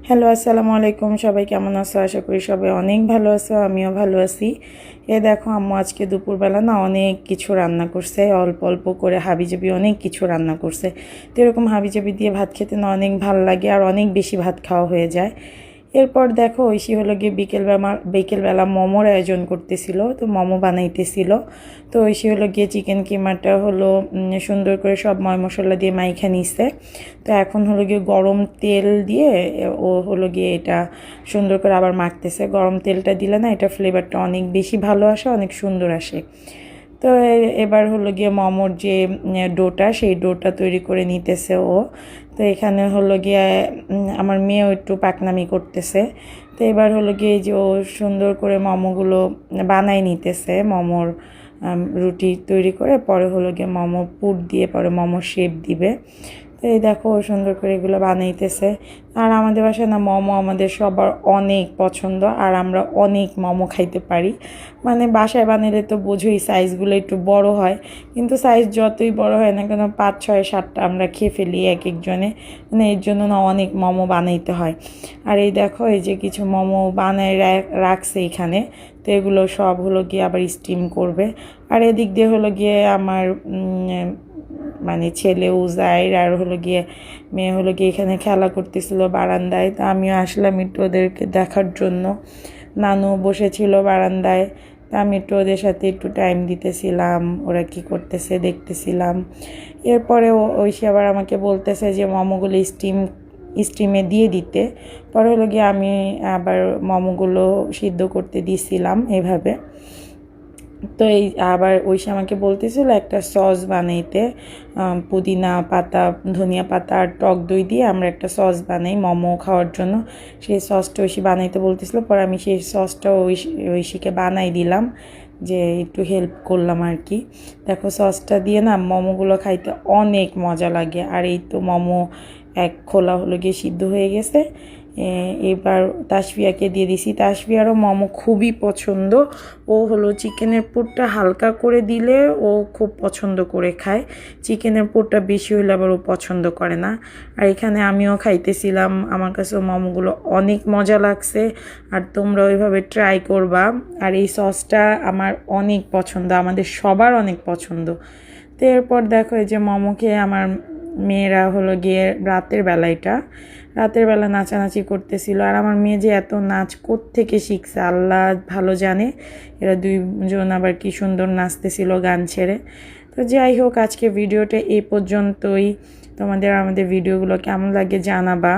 Hello, আসসালামু আলাইকুম। সবাই কেমন আছো? আশা করি সবাই অনেক ভালো আছো, আমিও ভালো আছি। দেখো আম্মু আজকে দুপুরবেলা না অনেক কিছু রান্না করছে, অল্প অল্প করে হাবিজাবি অনেক কিছু রান্না করছে। তো এরকম হাবিজাবি দিয়ে ভাত খেতে না অনেক ভালো লাগে, আর অনেক বেশি ভাত খাওয়া হয়ে যায়। এরপর দেখো ঐশী হলো গিয়ে বিকেলবেলা মোমোর আয়োজন করতেছিল, তো মোমো বানাইতেছিল। তো ঐশী হলো গিয়ে চিকেন কিমাটা হলো সুন্দর করে সব মশলা দিয়ে মাইখা নিছে। তো এখন হলো গিয়ে গরম তেল দিয়ে ও হলো গিয়ে এটা সুন্দর করে আবার মাখতেছে। গরম তেলটা দিলে না এটা ফ্লেভারটা অনেক বেশি ভালো আসে, অনেক সুন্দর আসে। তো এবার হলো গিয়ে মোমোর যে ডোটা, সেই ডোটা তৈরি করে নিতেছে ও। তো এখানে হলো গিয়ে আমার মেয়েও একটু পাকনামি করতেছে। তো এবার হলো গিয়ে যে ও সুন্দর করে মোমোগুলো বানাই নিতেছে, মোমোর রুটি তৈরি করে পরে হলো গিয়ে মোমো পুর দিয়ে পরে মোমো শেপ দিবে। তো এই দেখো সুন্দর করে এগুলো বানাইতেছে। আর আমাদের বাসায় না মোমো আমাদের সবার অনেক পছন্দ, আর আমরা অনেক মোমো খাইতে পারি। মানে বাসায় বানালে তো বোঝোই সাইজগুলো একটু বড় হয়, কিন্তু সাইজ যতই বড় হয় না কেন 5, 6, 7টা আমরা খেয়ে ফেলি এক একজনে। মানে এর জন্য না অনেক মোমো বানাইতে হয়। আর এই দেখো এই যে কিছু মোমো বানায় রাখছে এখানে। তো এগুলো সব হলো গিয়ে আবার স্টিম করবে। আর এদিক দিয়ে হলো গিয়ে আমার মানে ছেলে উজাইর আর হলো গিয়ে মেয়ে হলো গিয়ে এখানে খেলা করতেছিল বারান্দায়। তো আমিও আসলাম একটু ওদেরকে দেখার জন্য। নানু বসেছিল বারান্দায়, তা আমি একটু ওদের সাথে একটু টাইম দিতেছিলাম, ওরা কি করতেছে দেখতেছিলাম। এরপরে ঐশী আবার আমাকে বলতেছে যে মোমোগুলো স্টিমে দিয়ে দিতে। পরে হলো গিয়ে আমি আবার মোমোগুলো সিদ্ধ করতে দিছিলাম এভাবে। তো এই আবার ঐশী আমাকে বলতেছিল একটা সস বানাইতে, পুদিনা পাতা, ধনিয়া পাতা আর টক দই দিয়ে আমরা একটা সস বানাই মোমো খাওয়ার জন্য। সেই সসটা ঐশী বানাইতে বলতেছিল, পরে আমি সেই সসটা ঐশীকে বানাই দিলাম, যে একটু হেল্প করলাম আর কি। দেখো সসটা দিয়ে না মোমোগুলো খাইতে অনেক মজা লাগে। আর এই তো মোমো এক খোলা হলো গিয়ে সিদ্ধ হয়ে গেছে। এবার তাসফিয়াকে দিয়ে দিছি। তাসফিয়ারও মোমো খুবই পছন্দ। ও হলো চিকেনের পুরটা হালকা করে দিলে ও খুব পছন্দ করে খায়, চিকেনের পুরটা বেশি হলে আবার ও পছন্দ করে না। আর এখানে আমিও খাইতেছিলাম, আমার কাছেও মোমোগুলো অনেক মজা লাগছে। আর তোমরা ওইভাবে ট্রাই করবা। আর এই সসটা আমার অনেক পছন্দ, আমাদের সবার অনেক পছন্দ। তো এরপর দেখো এই যে মোমো খেয়ে আমার মেয়েরা হলো গিয়ে রাতের বেলা নাচানাচি করতেছিল। আর আমার মেয়ে যে এত নাচ কোত্থেকে শিখছে আল্লাহ ভালো জানে। এরা দুইজন আবার কি সুন্দর নাচতেছিল গান ছেড়ে। তো যাই হোক, আজকে ভিডিওটা এই পর্যন্তই। তোমাদের আমাদের ভিডিওগুলো কেমন লাগে জানাবা।